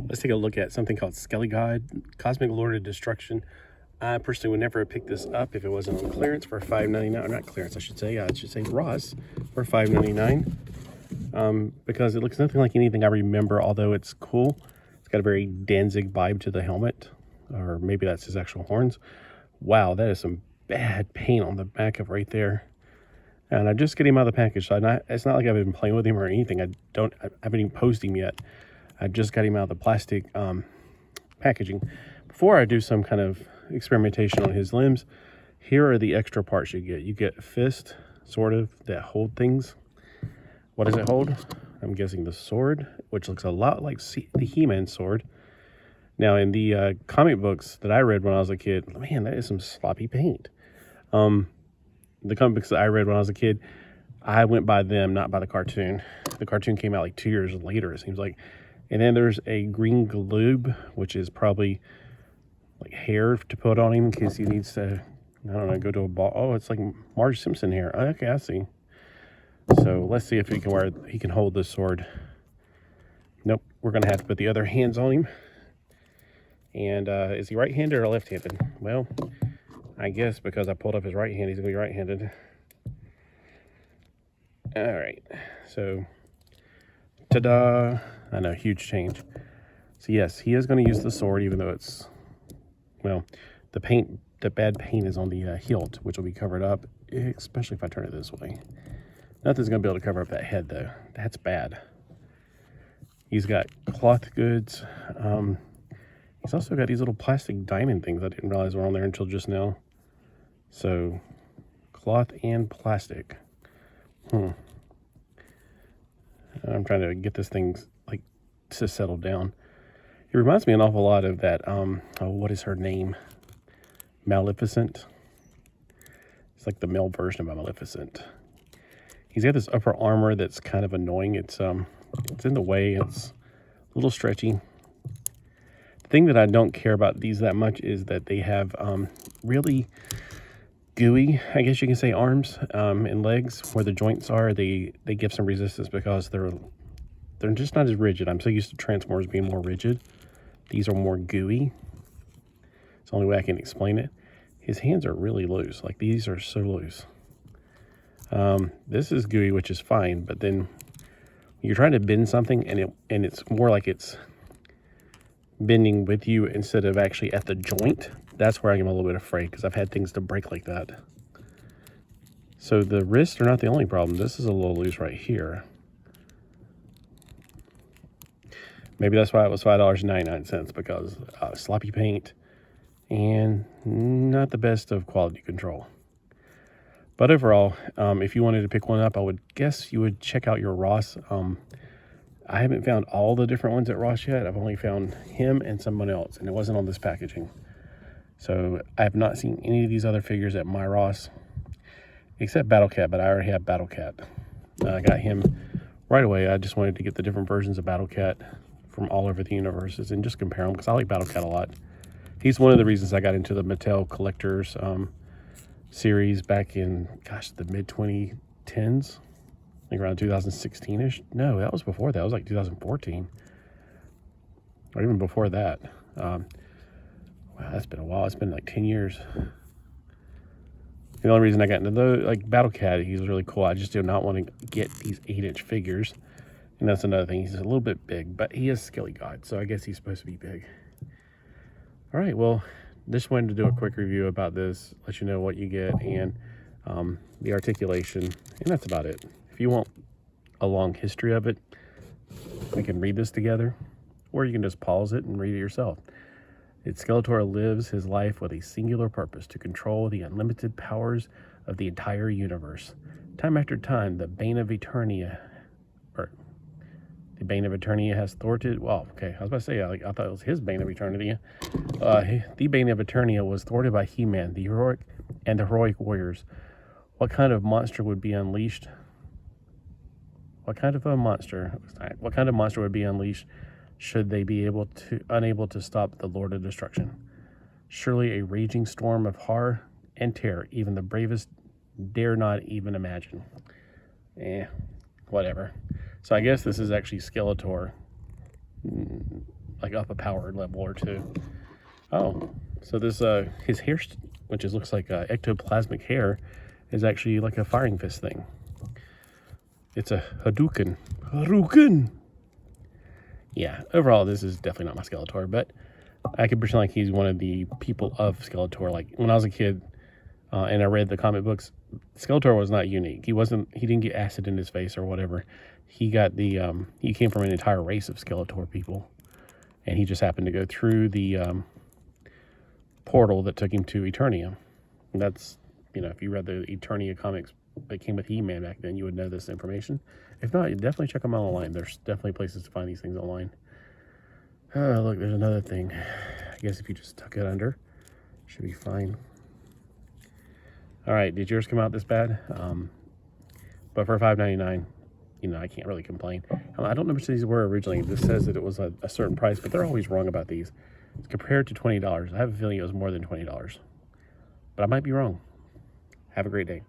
Let's take a look at something called Skelegod, Cosmic Lord of Destruction. I personally would never have picked this up if it wasn't on clearance for $5.99, or not clearance, I should say Ross for $5.99. Because it looks nothing like anything I remember, although it's cool. It's got a very Danzig vibe to the helmet, or maybe that's his actual horns. Wow, that is some bad paint on the back of right there. And I just get him out of the package, so it's not like I've been playing with him or anything. I haven't even posed him yet. I just got him out of the plastic packaging. Before I do some kind of experimentation on his limbs, here are the extra parts you get. You get a fist, sort of, that hold things. What does it hold? I'm guessing the sword, which looks a lot like the He-Man sword. Now, in the comic books that I read when I was a kid, man, that is some sloppy paint. The comic books that I read when I was a kid, I went by them, not by the cartoon. The cartoon came out like 2 years later, it seems like. And then there's a green globe, which is probably like hair to put on him in case he needs to, I don't know, go to a ball. Oh, it's like Marge Simpson hair. Okay, I see. So let's see if he can hold this sword. Nope, we're gonna have to put the other hands on him. And is he right-handed or left-handed? Well, I guess because I pulled up his right hand, he's gonna be right-handed. All right, so ta-da! I know, huge change. So yes, he is going to use the sword, even though it's, well, the bad paint is on the hilt, which will be covered up, especially if I turn it this way. Nothing's going to be able to cover up that head, though. That's bad. He's got cloth goods. He's also got these little plastic diamond things I didn't realize were on there until just now. So, cloth and plastic. I'm trying to get this thing like to settle down. It reminds me an awful lot of that, what is her name? Maleficent. It's like the male version of Maleficent. He's got this upper armor that's kind of annoying. It's in the way. It's a little stretchy. The thing that I don't care about these that much is that they have really gooey, I guess you can say, arms and legs where the joints are. They give some resistance because they're just not as rigid. I'm so used to Transformers being more rigid. These are more gooey. It's the only way I can explain it. His hands are really loose. Like, these are so loose. This is gooey, which is fine, but then you're trying to bend something and it's more like it's bending with you instead of actually at the joint. That's where I am a little bit afraid, because I've had things to break like that. So the wrists are not the only problem. This is a little loose right here. Maybe that's why it was $5.99, because sloppy paint and not the best of quality control. But overall, if you wanted to pick one up, I would guess you would check out your Ross. I haven't found all the different ones at Ross yet. I've only found him and someone else, and it wasn't on this packaging. So I have not seen any of these other figures at my Ross, except Battle Cat, but I already have Battle Cat. I got him right away. I just wanted to get the different versions of Battle Cat from all over the universes and just compare them, because I like Battle Cat a lot. He's one of the reasons I got into the Mattel Collectors series back in, gosh, the mid-2010s. I think around 2016-ish. No, that was before that. It was like 2014. Or even before that. Wow, that's been a while. It's been like 10 years. The only reason I got into like Battle Cat, he's really cool. I just do not want to get these 8-inch figures. And that's another thing. He's a little bit big, but he is Skelegod, so I guess he's supposed to be big. All right, well, just wanted to do a quick review about this, let you know what you get, and the articulation, and that's about it. If you want a long history of it, we can read this together, or you can just pause it and read it yourself. Skeletor lives his life with a singular purpose: to control the unlimited powers of the entire universe. Time after time, the Bane of Eternia has thwarted, well, okay, I was about to say, I thought it was his Bane of Eternia. The Bane of Eternia was thwarted by He-Man, the heroic warriors. What kind of monster would be unleashed? What kind of monster would be unleashed should they be unable to stop the Lord of Destruction? Surely a raging storm of horror and terror even the bravest dare not even imagine. Whatever. So I guess this is actually Skeletor like up a power level or two. Oh, so this his hair, which looks like ectoplasmic hair, is actually like a firing fist thing. It's a Hadouken. Yeah, overall this is definitely not my Skeletor, but I could pretend like he's one of the people of Skeletor. Like when I was a kid and I read the comic books, Skeletor was not unique. He didn't get acid in his face or whatever. He got he came from an entire race of Skeletor people, and he just happened to go through the portal that took him to Eternia. And that's, if you read the Eternia comics that came with He-Man back then, you would know this information. If not, you definitely check them out online. There's definitely places to find these things online. Oh, look, there's another thing. I guess if you just tuck it under, should be fine. All right, did yours come out this bad? But for $5.99, I can't really complain. I don't know how much these were originally. This says that it was a certain price, but they're always wrong about these. It's compared to $20. I have a feeling it was more than $20, but I might be wrong. Have a great day.